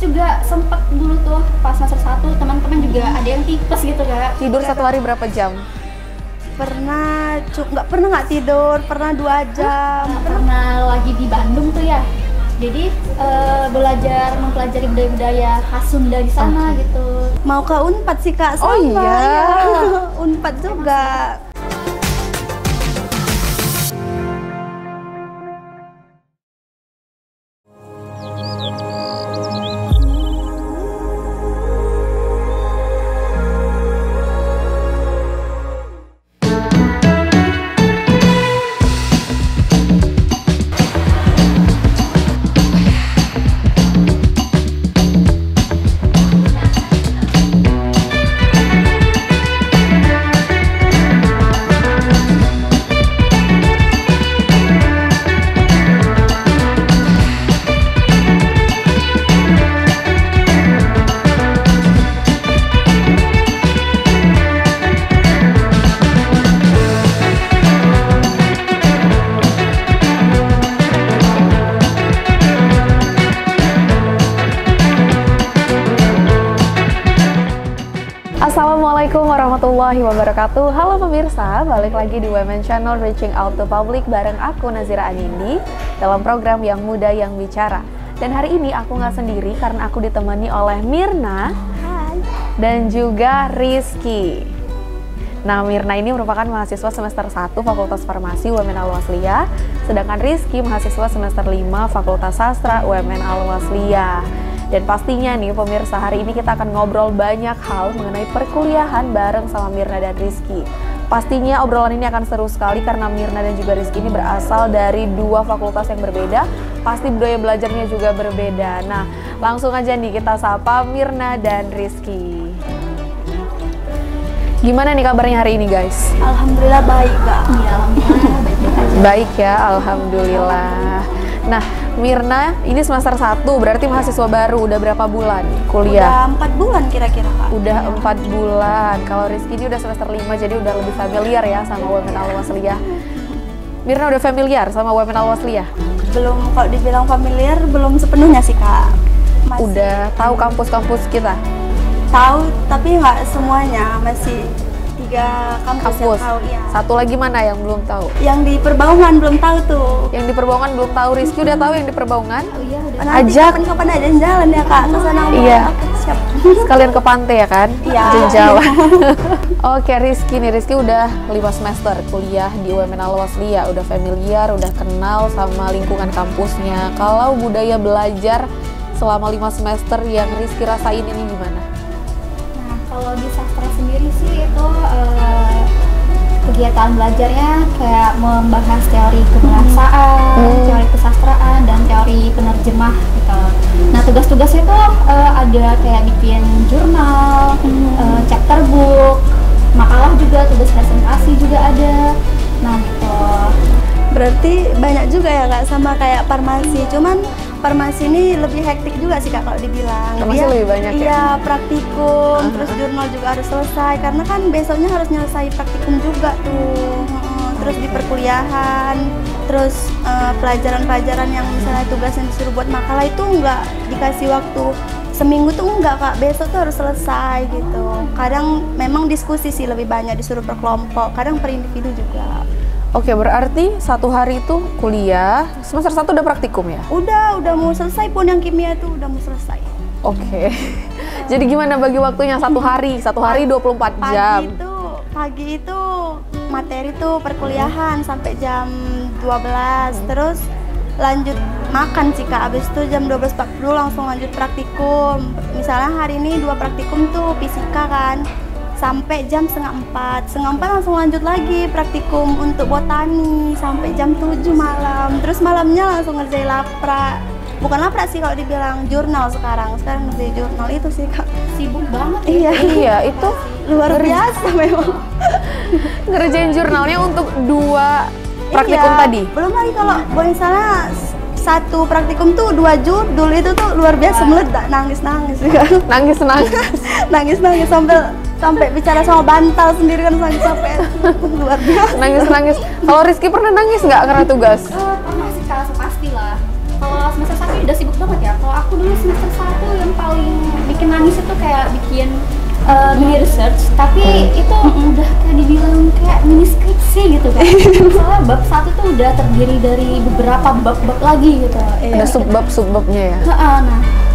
juga sempet dulu tuh pas semester 1 teman-teman juga ada yang tipes gitu Kak. Tidur satu hari berapa jam? Pernah nggak tidur, pernah 2 jam. Pernah lagi di Bandung tuh ya. Jadi mempelajari budaya-budaya khas Sunda di sana gitu. Mau ke Unpad sih Kak, sama. Oh iya. Ya. Unpad juga. Assalamualaikum warahmatullahi wabarakatuh. Halo pemirsa, balik lagi di Women Channel Reaching Out to Public bareng aku Nazira Anindi dalam program Yang Muda Yang Bicara. Dan hari ini aku nggak sendiri karena aku ditemani oleh Mirna. Hai. Dan juga Rizky. Nah, Mirna ini merupakan mahasiswa semester 1 Fakultas Farmasi UMN Al-Wasliyah, sedangkan Rizky mahasiswa semester 5 Fakultas Sastra UMN Al-Wasliyah. Dan pastinya nih pemirsa, hari ini kita akan ngobrol banyak hal mengenai perkuliahan bareng sama Mirna dan Rizky. Pastinya obrolan ini akan seru sekali karena Mirna dan juga Rizky ini berasal dari 2 fakultas yang berbeda. Pasti budaya belajarnya juga berbeda. Nah, langsung aja nih kita sapa Mirna dan Rizky. Gimana nih kabarnya hari ini guys? Alhamdulillah baik Kak. Iya, alhamdulillah baik-baik aja. Baik ya, alhamdulillah. Nah, Mirna ini semester 1, berarti mahasiswa baru. Udah berapa bulan kuliah? Udah 4 bulan kira-kira Kak. Udah 4 bulan. Kalau Rizky ini udah semester 5, jadi udah lebih familiar ya sama UMN Al-Wasliyah. Mirna udah familiar sama UMN Al-Wasliyah? Belum, kalau dibilang familiar belum sepenuhnya sih Kak. Udah tahu kampus-kampus kita? Tahu, tapi nggak semuanya. Masih 3 kampus yang tahu, iya. Satu lagi mana yang belum tahu? Yang di Perbaungan belum tahu tuh. Yang di Perbaungan belum tahu. Rizky udah tahu yang di Perbaungan? Oh iya udah. Nanti Ajak. kapan-kapan ada jalan ya Kak ke sana. Iya. Oke, siap. Sekalian ke pantai ya kan? Iya. Jalan. Oke, Rizky nih. Rizky udah 5 semester kuliah di UMN Al-Wasliyah. Udah familiar, udah kenal sama lingkungan kampusnya. Kalau budaya belajar selama 5 semester yang Rizky rasain ini gimana? Nah, kalau di sastra sendiri sih itu kegiatan belajarnya kayak membahas teori kebahasaan, teori kesastraan, dan teori penerjemah gitu. Nah, tugas-tugasnya itu ada kayak bikin jurnal, chapter book, makalah juga, tugas presentasi juga ada. Nah, gitu. Berarti banyak juga ya Kak, sama kayak farmasi. Cuman farmasi ini lebih hektik juga sih Kak kalau dibilang. Farmasi lebih banyak ya? Iya, praktikum, terus jurnal juga harus selesai. Karena kan besoknya harus nyelesain praktikum juga tuh. Terus di perkuliahan, terus pelajaran-pelajaran yang misalnya tugas yang disuruh buat makalah itu nggak dikasih waktu seminggu tuh enggak Kak, besok tuh harus selesai gitu. Kadang memang diskusi sih lebih banyak, disuruh per kelompok, kadang per individu juga. Oke, berarti satu hari itu kuliah, semester 1 udah praktikum ya? Udah mau selesai pun yang kimia tuh udah mau selesai. Oke. Jadi gimana bagi waktunya satu hari 24 jam? Pagi itu materi tuh perkuliahan sampai jam 12, terus lanjut makan sih Kak, abis itu jam 12.40 langsung lanjut praktikum. Misalnya hari ini 2 praktikum tuh fisika kan, sampai jam setengah 4 langsung lanjut lagi praktikum untuk botani sampai jam 7 malam. Terus malamnya langsung ngerjain lapra. Bukan lapra sih kalau dibilang, jurnal sekarang ngerjain jurnal itu sih Kak. Sibuk banget Iya. Iya, itu Luar biasa memang. ngerjain jurnalnya untuk 2 praktikum Iya, tadi? Belum lagi kalau misalnya satu praktikum tuh 2 judul itu tuh luar biasa, meledak, nangis Nangis nangis sampai bicara sama bantal sendiri kan, sampai luar biasa. nangis. Kalau Rizky pernah nangis nggak karena tugas? Pernah sih Kak, pasti lah. Kalau semester 1 udah sibuk banget ya. Kalau aku dulu semester 1 yang paling bikin nangis itu kayak bikin mini research, tapi itu udah kayak dibilang kayak mini skripsi gitu kan. Soalnya bab 1 tuh udah terdiri dari beberapa bab-bab lagi gitu. Ada subbab-subbabnya ya? Nah,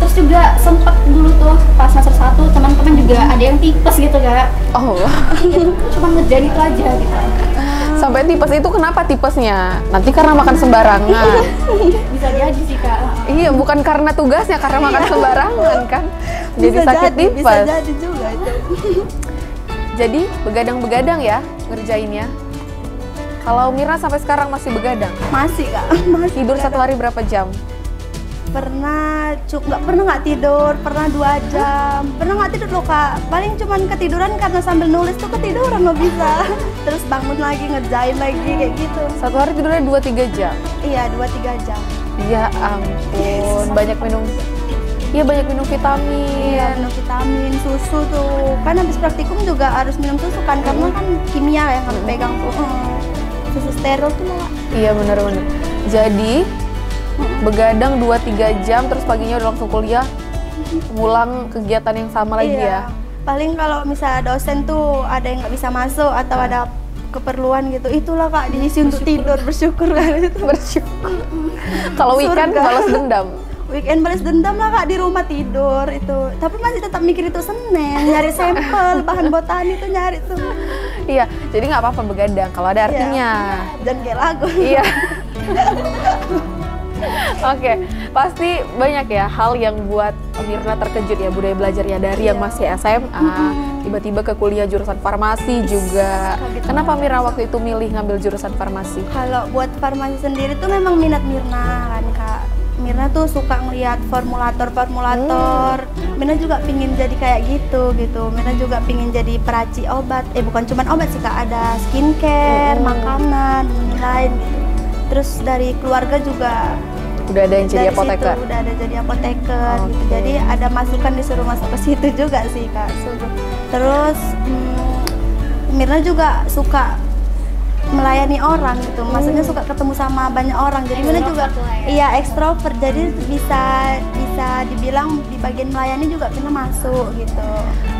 terus juga sempet dulu tuh pas semester 1 teman-teman juga ada yang tipes gitu Kak. Oh. Itu cuma ngerjain itu aja gitu. Sampai tipes itu kenapa tipesnya? Nanti karena makan sembarangan. Bisa jadi sih Kak. Iya, bukan karena tugasnya, karena makan sembarangan kan. Jadi Bisa sakit jadi, tipes. bisa jadi juga itu. Jadi begadang-begadang ya ngerjainnya. Kalau Mirna sampai sekarang masih begadang? Masih Kak, masih. Tidur satu hari berapa jam? Pernah nggak tidur, pernah 2 jam, pernah nggak tidur loh Kak. Paling cuman ketiduran karena sambil nulis tuh ketiduran nggak bisa. Terus bangun lagi ngerjain lagi kayak gitu. Satu hari tidurnya 2-3 jam? Iya 2-3 jam. Ya ampun, banyak minum. Iya, banyak minum vitamin. Iya minum vitamin, susu tuh. Kan habis praktikum juga harus minum susu kan, karena kan kimia yang harus pegang tuh. Susu steril tuh Kak. Iya bener-bener. Jadi begadang 2-3 jam terus paginya udah langsung kuliah, pulang kegiatan yang sama lagi ya. Paling kalau misalnya dosen tuh ada yang nggak bisa masuk atau ada keperluan gitu, itulah Kak diisi untuk tidur, bersyukur kan itu. Bersyukur. Kalau weekend balas dendam. Weekend balas dendam lah Kak, di rumah tidur itu. Tapi masih tetap mikir itu Senin, nyari sampel bahan botani itu nyari tuh. Iya, jadi nggak apa-apa begadang kalau ada artinya. Dan kayak lagu. Iya. Oke, pasti banyak ya hal yang buat Mirna terkejut ya, budaya belajarnya dari yang masih SMA, tiba-tiba ke kuliah jurusan farmasi juga. Kenapa Mirna waktu itu milih ngambil jurusan farmasi? Kalau buat farmasi sendiri tuh memang minat Mirna kan Kak. Mirna tuh suka ngeliat formulator. Mirna juga pingin jadi kayak gitu. Mirna juga pingin jadi peracik obat. Bukan cuma obat sih Kak, ada skincare, makanan, lain gitu. Terus dari keluarga juga udah ada yang jadi apoteker. Udah ada jadi apoteker gitu. Jadi ada masukan disuruh masuk ke situ juga sih Kak. Terus Mirna juga suka melayani orang gitu. Maksudnya suka ketemu sama banyak orang. Jadi Mirna juga ekstrovert. Jadi bisa dibilang di bagian melayani juga Mirna masuk gitu.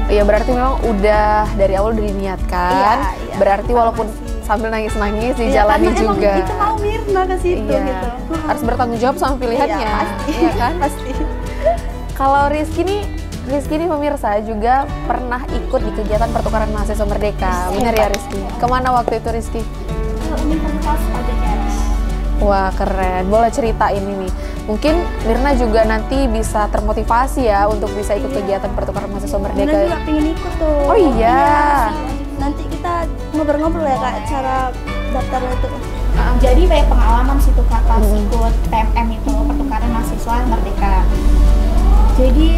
Iya, berarti memang udah dari awal udah diniatkan. Iya, berarti walaupun sambil nangis-nangis dijalani juga. Itu mau Mirna ke situ gitu. Harus bertanggung jawab sama pilihannya. Iya, pasti. Iya kan? Pasti. Kalau Rizky nih pemirsa juga pernah ikut di kegiatan pertukaran mahasiswa Merdeka. Benar ya Rizky? Kemana waktu itu Rizky? Ke Universitas Pajajaran. Wah keren, boleh ceritain ini. Mungkin Mirna juga nanti bisa termotivasi ya untuk bisa ikut kegiatan pertukaran mahasiswa Merdeka. Mirna juga pengen ikut tuh. Oh iya. Nanti kita ngobrol-ngobrol ya Kak, cara daftar itu. Jadi banyak pengalaman sih tuh Kak pas ikut PMM itu, pertukaran mahasiswa Merdeka. Jadi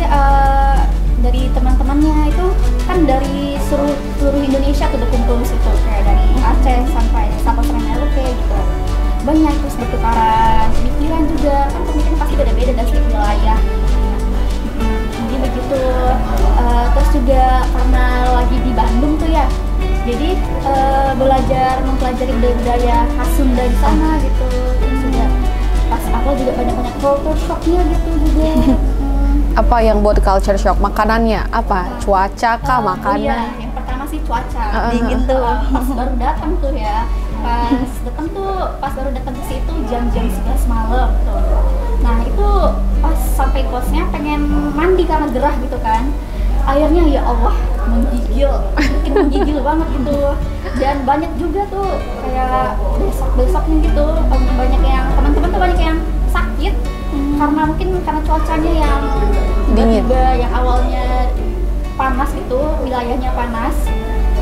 dari teman-temannya itu kan dari seluruh Indonesia tuh berkumpul di situ, kayak dari Aceh sampai Sabang Merauke gitu. Banyak terus bertukaran pemikiran juga, kan pemikiran pasti beda-beda dari setiap wilayah. Jadi begitu. Terus juga karena lagi di Bandung tuh ya, jadi mempelajari budaya khas Sunda di sana gitu. Terus juga pas awal juga banyak culture shocknya gitu juga. Apa yang buat culture shock? Makanannya apa? Cuaca kah? Makanan? Iya, yang pertama sih cuaca. Dingin tuh. Pas baru datang tuh ya. Pas baru datang ke situ jam-jam 11 malam tuh. Nah, itu pas sampai kosnya pengen mandi karena gerah gitu kan. Airnya ya Allah bikin menggigil banget gitu. Dan banyak juga tuh kayak besok-besoknya gitu banyak yang teman-teman tuh banyak yang sakit karena cuacanya yang dingin, yang awalnya panas gitu, wilayahnya panas,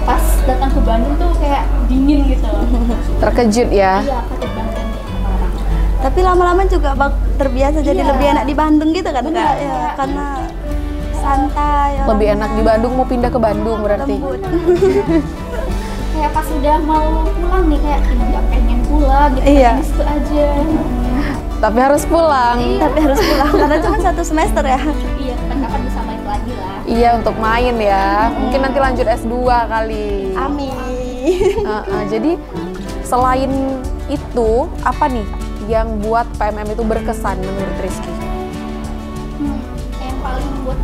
pas datang ke Bandung tuh kayak dingin gitu. Terkejut ya? Iya, kaget banget orang. Tapi lama-lama juga terbiasa jadi lebih enak di Bandung gitu kan Kak? Ya, karena santai. Lebih enak di Bandung, mau pindah ke Bandung berarti? Lembut. Kayak pas udah mau pulang nih kayak nggak pengen pulang gitu, Iya. di situ aja. Tapi harus pulang. Tapi harus pulang karena cuma 1 semester ya. Iya, kapan bisa balik lagi lah. Iya, untuk main ya. Mungkin nanti lanjut S2 kali. Amin. Jadi selain itu, apa nih yang buat PMM itu berkesan menurut Rizky? Yang paling buat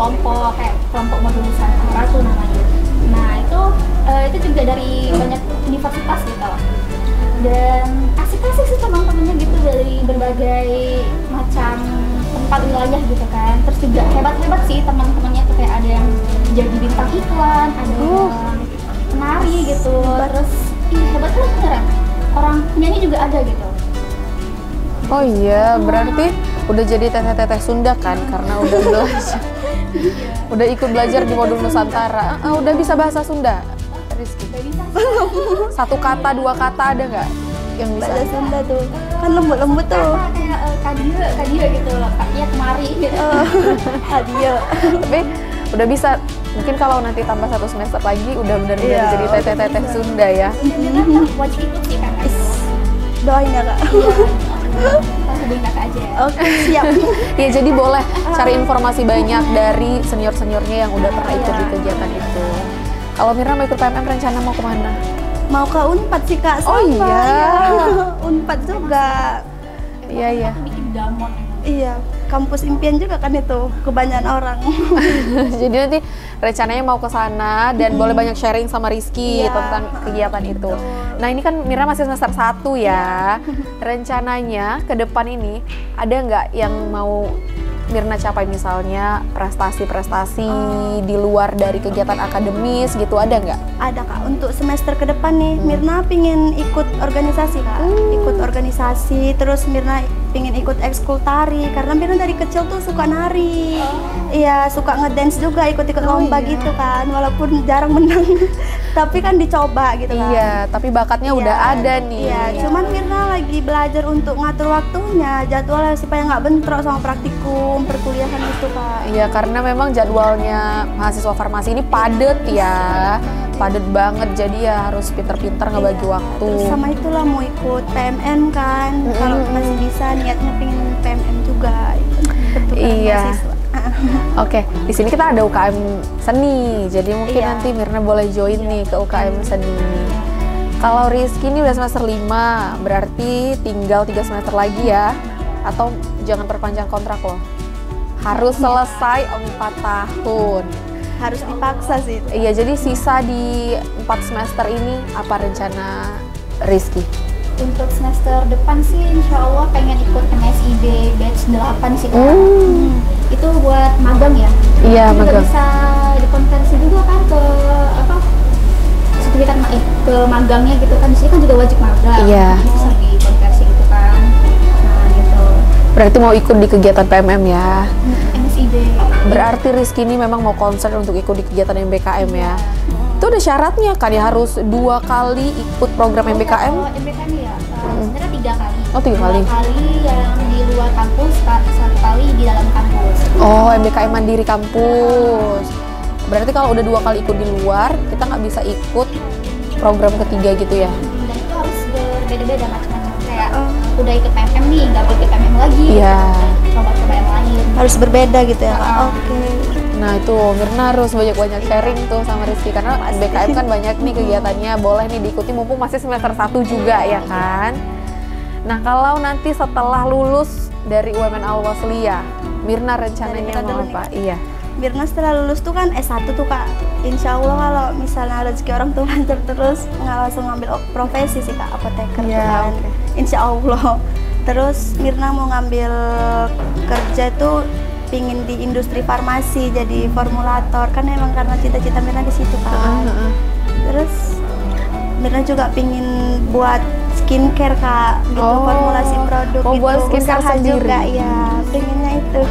kelompok kayak kelompok modul Nusantara tuh namanya. Nah itu juga dari banyak universitas gitu. Dan asik-asik sih teman-temannya gitu dari berbagai macam tempat wilayah gitu kan. Terus juga hebat-hebat sih teman-temannya tuh, kayak ada yang jadi bintang iklan, ada yang penari gitu. Terus hebat banget beneran. Orang penyanyi juga ada gitu. Oh iya, berarti udah jadi teteh-teteh Sunda kan karena udah belajar. Udah ikut belajar di modul Nusantara. Udah bisa bahasa Sunda, Rizky? Gak bisa. Satu kata, dua kata ada nggak yang bisa? Bahasa Sunda tuh kan lembut-lembut tuh. Kayak kadia gitu loh, kakinya kemari gitu. Hadiah. Tapi udah bisa. Mungkin kalau nanti tambah 1 semester lagi udah benar-benar jadi teteh-teteh Sunda ya. Kan wajib ikut sih kan. Doain ya Kak. Kita hubungin kakak aja ya. Oke, siap. Ya jadi boleh cari informasi banyak dari senior-seniornya yang udah pernah ikut di kegiatan itu. Kalau Mirna mau ikut PMM rencana mau kemana? Mau ke Unpad sih Kak. Oh sama. iya. Unpad juga. Iya. Bikin damon. Iya, kampus impian juga kan itu, kebanyakan orang. Jadi nanti rencananya mau ke sana dan boleh banyak sharing sama Rizky Iya. tentang kegiatan itu. Nah ini kan Mirna masih semester 1 ya. Rencananya ke depan ini ada nggak yang mau Mirna capai, misalnya prestasi-prestasi di luar dari kegiatan akademis gitu, ada nggak? Ada Kak, untuk semester ke depan nih, Mirna pingin ikut organisasi Kak. Ikut organisasi, terus Mirna pingin ikut ekskul tari, karena Mirna dari kecil tuh suka nari. Iya, suka ngedance juga, ikut-ikut lomba gitu kan, walaupun jarang menang. Tapi kan dicoba gitu kan. Iya, tapi bakatnya udah ada nih. Iya, cuman Mirna lagi belajar untuk ngatur waktunya, jadwalnya supaya nggak bentrok sama praktikum, perkuliahan itu Kak. Iya, karena memang jadwalnya mahasiswa farmasi ini padet ya, padet banget. Jadi ya harus pinter-pinter ngebagi waktu. Terus sama itulah mau ikut PMN kan, kalau masih bisa niatnya pengen PMN juga. Bentukan Iya. mahasiswa. Oke, di sini kita ada UKM seni, jadi mungkin Iya. nanti Mirna boleh join nih ke UKM seni. Kalau Rizky ini udah semester 5, berarti tinggal 3 semester lagi ya, atau jangan perpanjang kontrak loh. Harus selesai 4 tahun. Harus dipaksa sih itu. Iya, jadi sisa di 4 semester ini apa rencana Rizky? Untuk semester depan sih insya Allah pengen ikut MSIB batch 8 sih Kak. Itu buat magang ya. Iya, Juga magang. bisa dikonversi juga kan ke apa? Sertifikat ke magangnya gitu kan. Di sini kan juga wajib magang. Iya. Jadi bisa dikonversi gitu kan. Nah, gitu. Berarti mau ikut di kegiatan PMM ya? MSIB. Berarti Rizky ini memang mau concern untuk ikut di kegiatan MBKM ya? Itu ada syaratnya kan ya, harus 2 kali ikut program MBKM? Kalau MBKM ya, sebenarnya 3 kali. Oh, 3 kali. 2 kali yang di luar kampus, 1 kali di dalam kampus. Oh, MBKM mandiri kampus. Berarti kalau udah 2 kali ikut di luar, kita nggak bisa ikut program ketiga gitu ya? Dan itu harus berbeda-beda macam-macam. Kayak udah ikut PMM nih, nggak boleh ikut PMM lagi. Iya. Coba-coba yang lain. Harus berbeda gitu ya Kak. Oke. Nah itu Mirna harus banyak-banyak sharing tuh sama Rizky, karena MBKM kan banyak nih kegiatannya, boleh nih diikuti mumpung masih semester 1 juga ya kan. Nah kalau nanti setelah lulus dari UMN Al-Wasliyah, Mirna rencananya mau apa? Iya. Mirna setelah lulus tuh kan S1 tuh Kak. Insya Allah kalau misalnya rezeki orang tuh lancar terus, nggak langsung ngambil profesi sih Kak, apoteker Iya, kan. oke. Insya Allah. Terus Mirna mau ngambil kerja tuh pingin di industri farmasi jadi formulator, kan emang karena cita-cita Mirna di situ kan. Terus Mirna juga pingin buat skincare Kak, gitu, Oh. formulasi produk Oh, gitu, buat skincare usaha sendiri. juga ya, pengennya itu.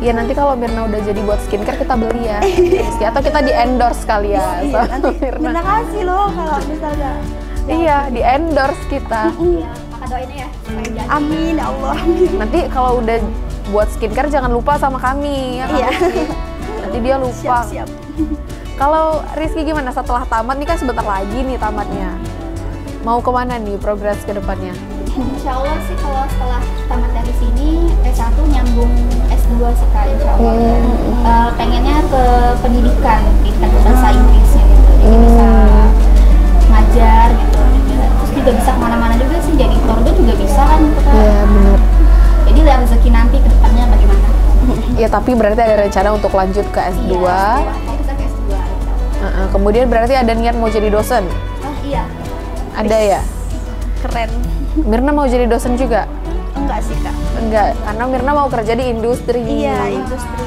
Ya nanti kalau Mirna udah jadi buat skincare kita beli ya, Rizky, atau kita di endorse kali ya Iya, sama nanti Mirna. Mirna kasih loh kalau misalnya. Iya, di endorse kita. Iya, kakak doain ya supaya jadi. Amin ya Allah. Amin. Nanti kalau udah buat skincare jangan lupa sama kami ya kan, Iya. Rizky? Nanti dia lupa. Siap-siap. Kalau Rizky gimana setelah tamat nih, kan sebentar lagi nih tamatnya. Mau kemana nih progres ke depannya? Insya Allah sih kalau setelah tamat dari sini S1 nyambung S2 sih Kak, insya Allah. Pengennya ke pendidikan bahasa Inggrisnya gitu, jadi bisa ngajar gitu. Terus juga bisa kemana-mana juga sih, jadi keluarga juga bisa kan gitu kan. Iya bener. Jadi lihat rezeki nanti ke depannya bagaimana. Ya tapi berarti ada rencana untuk lanjut ke S2. Iya, S2, ke S2. Kemudian berarti ada niat mau jadi dosen? Oh iya. Ada ya? Keren. Mirna mau jadi dosen juga? Enggak sih Kak. Enggak, karena Mirna mau kerja di industri. Iya, industri.